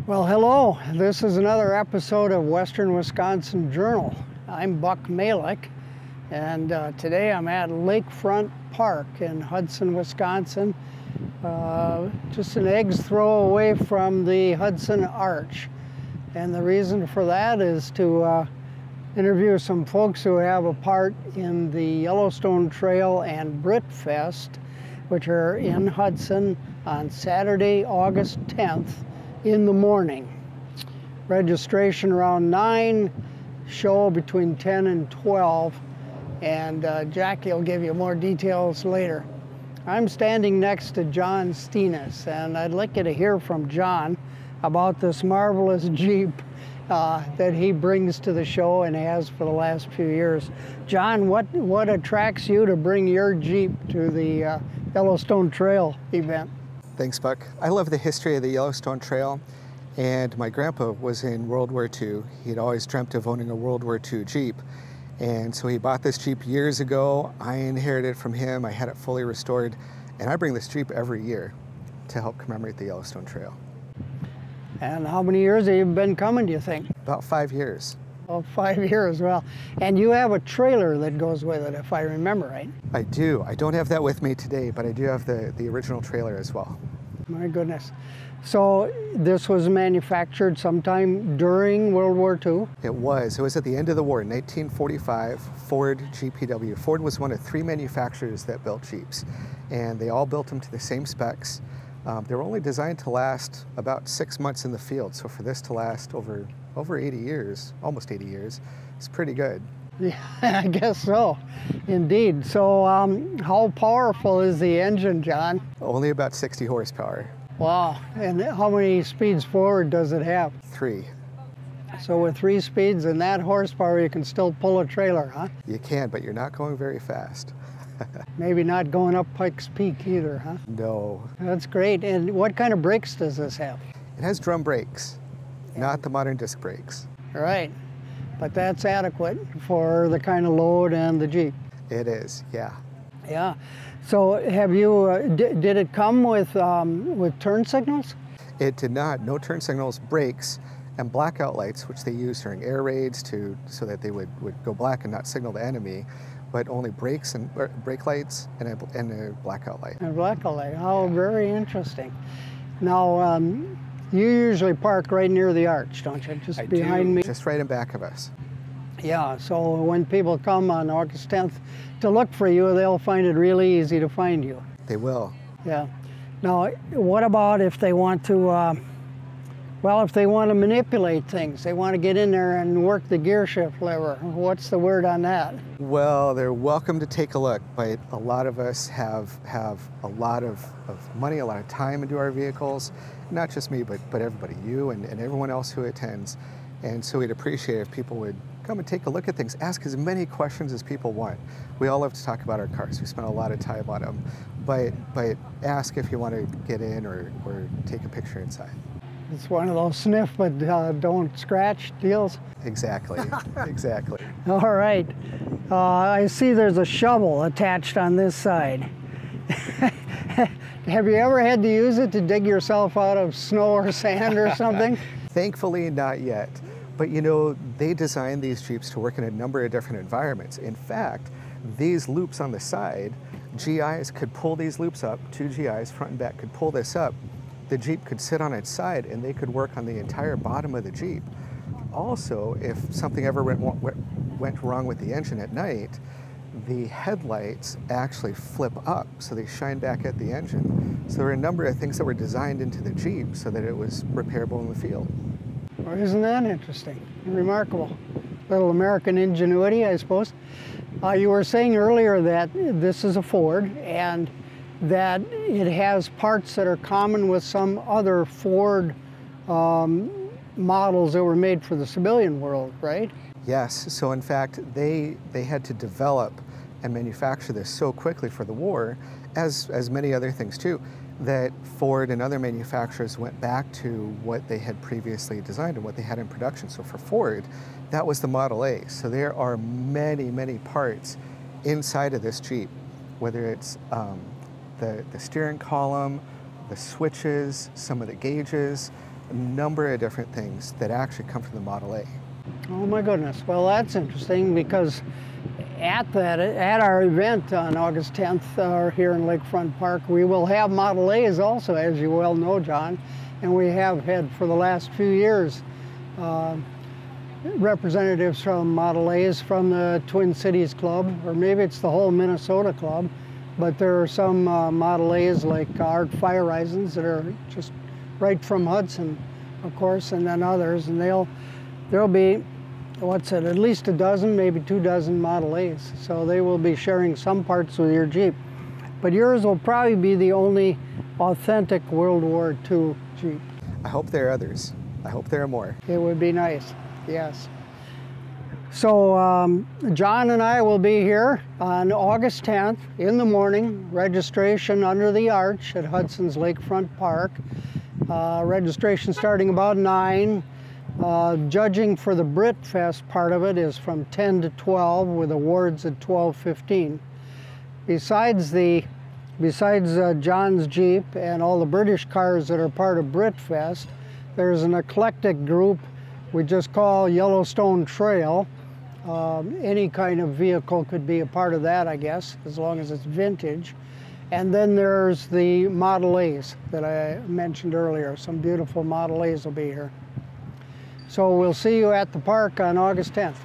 Well, hello. This is another episode of Western Wisconsin Journal. I'm Buck Malick, and today I'm at Lakefront Park in Hudson, Wisconsin, just an egg's throw away from the Hudson Arch. And the reason for that is to interview some folks who have a part in the Yellowstone Trail and Britfest, which are in Hudson on Saturday, August 10th. In the morning. Registration around 9, show between 10 and 12, and Jackie will give you more details later. I'm standing next to John Steenis, and I'd like you to hear from John about this marvelous Jeep that he brings to the show and has for the last few years. John, what attracts you to bring your Jeep to the Yellowstone Trail event? Thanks, Buck. I love the history of the Yellowstone Trail, and my grandpa was in World War II. He'd always dreamt of owning a World War II Jeep, and so he bought this Jeep years ago. I inherited it from him. I had it fully restored, and I bring this Jeep every year to help commemorate the Yellowstone Trail. And how many years have you been coming, do you think? About 5 years. Oh, 5 years, well. And you have a trailer that goes with it, if I remember right. I do. I don't have that with me today, but I do have the original trailer as well. My goodness. So this was manufactured sometime during World War II? It was. It was at the end of the war, 1945, Ford GPW. Ford was one of 3 manufacturers that built Jeeps, and they all built them to the same specs. They were only designed to last about 6 months in the field, so for this to last over 80 years, almost 80 years, it's pretty good. Yeah, I guess so, indeed. So how powerful is the engine, John? Only about 60 horsepower. Wow, and how many speeds forward does it have? 3. So with 3 speeds and that horsepower, you can still pull a trailer, huh? You can, but you're not going very fast. Maybe not going up Pikes Peak either, huh? No. That's great. And what kind of brakes does this have? It has drum brakes, not the modern disc brakes. Right, but that's adequate for the kind of load and the Jeep. It is, yeah. Yeah. So have you, did it come with turn signals? It did not. No turn signals, brakes, and blackout lights, which they used during air raids so that they would go black and not signal the enemy, but only brakes and brake lights and a blackout light. A blackout light. Oh, very interesting. Now, you usually park right near the arch, don't you? Just behind me? Just right in back of us. Yeah, so when people come on August 10th to look for you, they'll find it really easy to find you. They will. Yeah. Now, what about if they want to, if they want to manipulate things, they want to get in there and work the gear shift lever? What's the word on that? Well, they're welcome to take a look, but a lot of us have a lot of money, a lot of time into our vehicles. Not just me, but everybody, you and everyone else who attends. And so we'd appreciate if people would come and take a look at things, ask as many questions as people want. We all love to talk about our cars. We spend a lot of time on them, but ask if you want to get in or take a picture inside. It's one of those sniff but don't scratch deals. Exactly, exactly. All right. I see there's a shovel attached on this side. Have you ever had to use it to dig yourself out of snow or sand or something? Thankfully, not yet. But you know, they designed these Jeeps to work in a number of different environments. In fact, these loops on the side, GIs could pull these loops up, 2 GIs, front and back, could pull this up. The Jeep could sit on its side and they could work on the entire bottom of the Jeep. Also, if something ever went wrong with the engine at night, the headlights actually flip up, so they shine back at the engine. So there are a number of things that were designed into the Jeep so that it was repairable in the field. Well, isn't that interesting? Remarkable. Little American ingenuity, I suppose. You were saying earlier that this is a Ford and that it has parts that are common with some other Ford models that were made for the civilian world, right? Yes, so in fact, they had to develop and manufacture this so quickly for the war, as many other things too, that Ford and other manufacturers went back to what they had previously designed and what they had in production. So for Ford, that was the Model A. So there are many, many parts inside of this Jeep, whether it's the steering column, the switches, some of the gauges, a number of different things that actually come from the Model A. Oh my goodness. Well, that's interesting because at our event on August 10th here in Lakefront Park, we will have Model A's also, as you well know, John, and we have had for the last few years representatives from Model A's from the Twin Cities Club, or maybe it's the whole Minnesota Club, but there are some Model A's like Art Fire Risings that are just right from Hudson, of course, and then others, and there'll be, what's it, at least a dozen, maybe 2 dozen Model A's. So they will be sharing some parts with your Jeep. But yours will probably be the only authentic World War II Jeep. I hope there are others. I hope there are more. It would be nice, yes. So John and I will be here on August 10th in the morning. Registration under the arch at Hudson's Lakefront Park. Registration starting about 9. Judging for the Britfest part of it is from 10 to 12 with awards at 12:15. Besides John's Jeep and all the British cars that are part of Britfest, there's an eclectic group we just call Yellowstone Trail. Any kind of vehicle could be a part of that, I guess, as long as it's vintage. And then there's the Model A's that I mentioned earlier. Some beautiful Model A's will be here. So we'll see you at the park on August 10th.